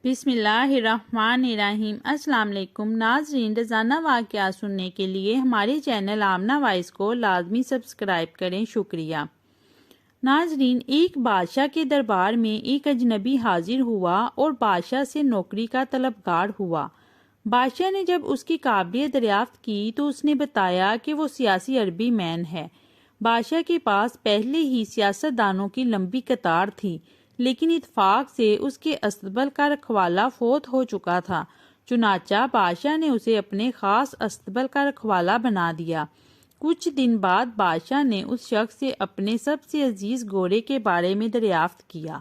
بسم اللہ الرحمن الرحیم۔ السلام علیکم ناظرین، روزانہ واقعات سننے کے لیے ہمارے چینل آمنہ وائس کو لازمی سبسکرائب کریں، شکریہ۔ ناظرین، ایک بادشاہ کے دربار میں ایک اجنبی حاضر ہوا اور بادشاہ سے نوکری کا طلبگار ہوا۔ بادشاہ نے جب اس کی قابلیت دریافت کی تو اس نے بتایا کہ وہ سیاسی عربی مین ہے۔ بادشاہ کے پاس پہلے ہی سیاست دانوں کی لمبی قطار تھی، لیکن اتفاق سے اس کے استبل کا رکھوالا فوت ہو چکا تھا۔ چنانچہ بادشاہ نے اسے اپنے خاص استبل کا رکھوالا بنا دیا۔ کچھ دن بعد بادشاہ نے اس شخص سے اپنے سب سے عزیز گھوڑے کے بارے میں دریافت کیا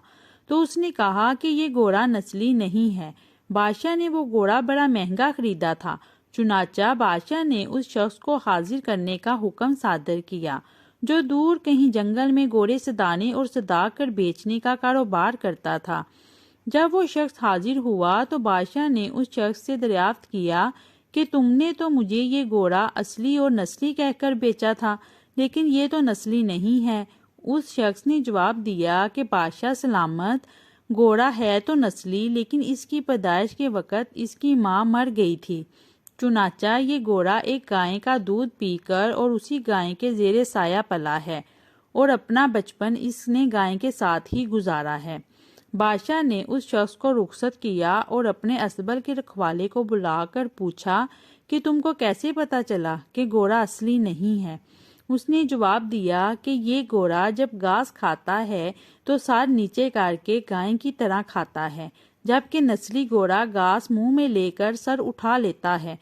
تو اس نے کہا کہ یہ گھوڑا نسلی نہیں ہے۔ بادشاہ نے وہ گھوڑا بڑا مہنگا خریدا تھا۔ چنانچہ بادشاہ نے اس شخص کو حاضر کرنے کا حکم صادر کیا جو دور کہیں جنگل میں گھوڑے سدانے اور سدا کر بیچنے کا کاروبار کرتا تھا۔ جب وہ شخص حاضر ہوا تو بادشاہ نے اس شخص سے دریافت کیا کہ تم نے تو مجھے یہ گھوڑا اصلی اور نسلی کہہ کر بیچا تھا، لیکن یہ تو نسلی نہیں ہے۔ اس شخص نے جواب دیا کہ بادشاہ سلامت، گھوڑا ہے تو نسلی، لیکن اس کی پیدائش کے وقت اس کی ماں مر گئی تھی۔ چنانچہ یہ گھوڑا ایک گائے کا دودھ پی کر اور اسی گائے کے زیر سایہ پلا ہے اور اپنا بچپن اس نے گائے کے ساتھ ہی گزارا ہے۔ بادشاہ نے اس شخص کو رخصت کیا اور اپنے استبل کے رکھوالے کو بلا کر پوچھا کہ تم کو کیسے پتا چلا کہ گھوڑا اصلی نہیں ہے؟ اس نے جواب دیا کہ یہ گھوڑا جب گھاس کھاتا ہے تو سر نیچے کر کے گائے کی طرح کھاتا ہے، جبکہ نسلی گھوڑا گھاس منہ میں لے کر سر اٹھا لیتا ہے۔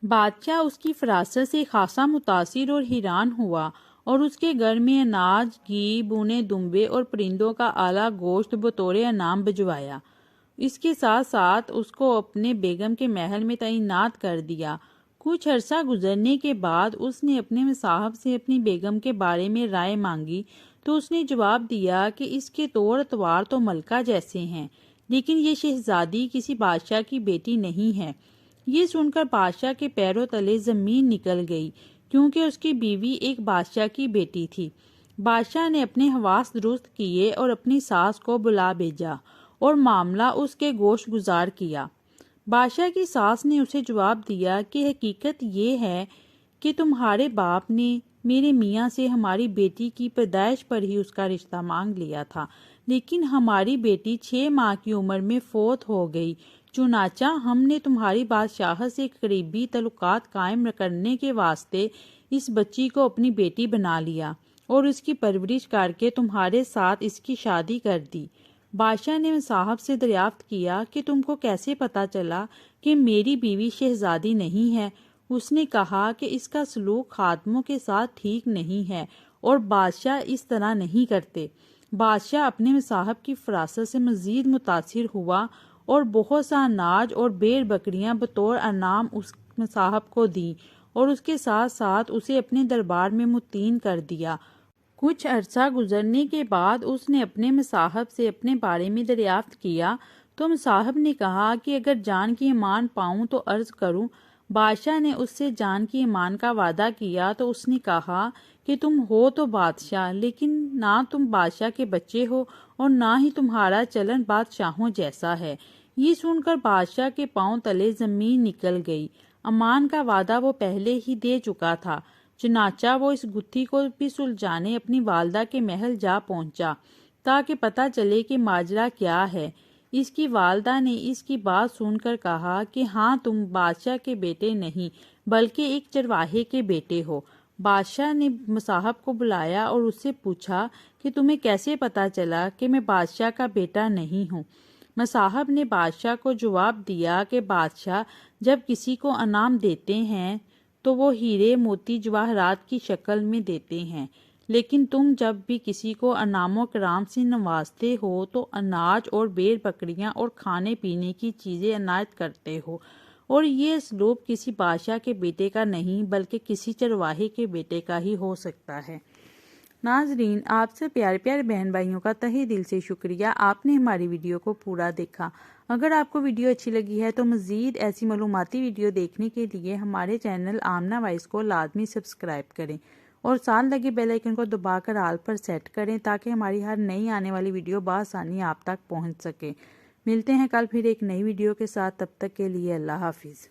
بادشاہ اس کی فراست سے خاصا متاثر اور حیران ہوا اور اس کے گھر میں اناج، گھی، بونے دمبے اور پرندوں کا اعلیٰ گوشت بطور انعام بھجوایا۔ اس کے ساتھ ساتھ اس کو اپنے بیگم کے محل میں تعینات کر دیا۔ کچھ عرصہ گزرنے کے بعد اس نے اپنے مصاحب سے اپنی بیگم کے بارے میں رائے مانگی تو اس نے جواب دیا کہ اس کے طور اتوار تو ملکہ جیسے ہیں، لیکن یہ شہزادی کسی بادشاہ کی بیٹی نہیں ہے۔ یہ سن کر بادشاہ کے پیروں تلے زمین نکل گئی، کیونکہ اس کی بیوی ایک بادشاہ کی بیٹی تھی۔ بادشاہ نے اپنے حواس درست کیے اور اپنی ساس کو بلا بھیجا اور معاملہ اس کے گوش گزار کیا۔ بادشاہ کی ساس نے اسے جواب دیا کہ حقیقت یہ ہے کہ تمہارے باپ نے میرے میاں سے ہماری بیٹی کی پیدائش پر ہی اس کا رشتہ مانگ لیا تھا، لیکن ہماری بیٹی 6 ماہ کی عمر میں فوت ہو گئی۔ چنانچہ ہم نے تمہاری بادشاہت سے قریبی تعلقات قائم کرنے کے واسطے اس بچی کو اپنی بیٹی بنا لیا اور اس کی پرورش کر کے تمہارے ساتھ اس کی شادی کر دی۔ بادشاہ نے مصاحب سے دریافت کیا کہ تم کو کیسے پتا چلا کہ میری بیوی شہزادی نہیں ہے؟ اس نے کہا کہ اس کا سلوک خادموں کے ساتھ ٹھیک نہیں ہے اور بادشاہ اس طرح نہیں کرتے۔ بادشاہ اپنے مصاحب کی فراست سے مزید متاثر ہوا اور بہت سا اناج اور بھیڑ بکریاں بطور انعام اس مصاحب کو دیں اور اس کے ساتھ ساتھ اسے اپنے دربار میں متعین کر دیا۔ کچھ عرصہ گزرنے کے بعد اس نے اپنے مصاحب سے اپنے بارے میں دریافت کیا تو مصاحب نے کہا کہ اگر جان کی امان پاؤں تو عرض کروں۔ بادشاہ نے اس سے جان کی امان کا وعدہ کیا تو اس نے کہا کہ تم ہو تو بادشاہ، لیکن نہ تم بادشاہ کے بچے ہو اور نہ ہی تمہارا چلن بادشاہوں جیسا ہے۔ یہ سن کر بادشاہ کے پاؤں تلے زمین نکل گئی۔ امان کا وعدہ وہ پہلے ہی دے چکا تھا۔ چنانچہ وہ اس گتھی کو بھی سلجھانے اپنی والدہ کے محل جا پہنچا تاکہ پتہ چلے کہ ماجرا کیا ہے۔ اس کی والدہ نے اس کی بات سن کر کہا کہ ہاں، تم بادشاہ کے بیٹے نہیں بلکہ ایک چرواہے کے بیٹے ہو۔ بادشاہ نے مصاحب کو بلایا اور اس سے پوچھا کہ تمہیں کیسے پتا چلا کہ میں بادشاہ کا بیٹا نہیں ہوں؟ مصاحب نے بادشاہ کو جواب دیا کہ بادشاہ جب کسی کو انعام دیتے ہیں تو وہ ہیرے موتی جواہرات کی شکل میں دیتے ہیں، لیکن تم جب بھی کسی کو انعام و کرام سے نوازتے ہو تو اناج اور بھیڑ بکریاں اور کھانے پینے کی چیزیں عنایت کرتے ہو، اور یہ اسلوب کسی بادشاہ کے بیٹے کا نہیں بلکہ کسی چرواہے کے بیٹے کا ہی ہو سکتا ہے۔ ناظرین، آپ سے پیارے پیارے بہن بھائیوں کا تہہ دل سے شکریہ، آپ نے ہماری ویڈیو کو پورا دیکھا۔ اگر آپ کو ویڈیو اچھی لگی ہے تو مزید ایسی معلوماتی ویڈیو دیکھنے کے لیے ہمارے چینل آمنہ وائس کو لازمی سبسکرائب کریں اور ساتھ لگے بیل آئیکن کو دبا کر آل پر سیٹ کریں تاکہ ہماری ہر نئی آنے والی ویڈیو بآسانی آپ تک پہنچ سکے۔ ملتے ہیں کل پھر ایک نئی ویڈیو کے ساتھ، تب تک کے لیے اللہ حافظ۔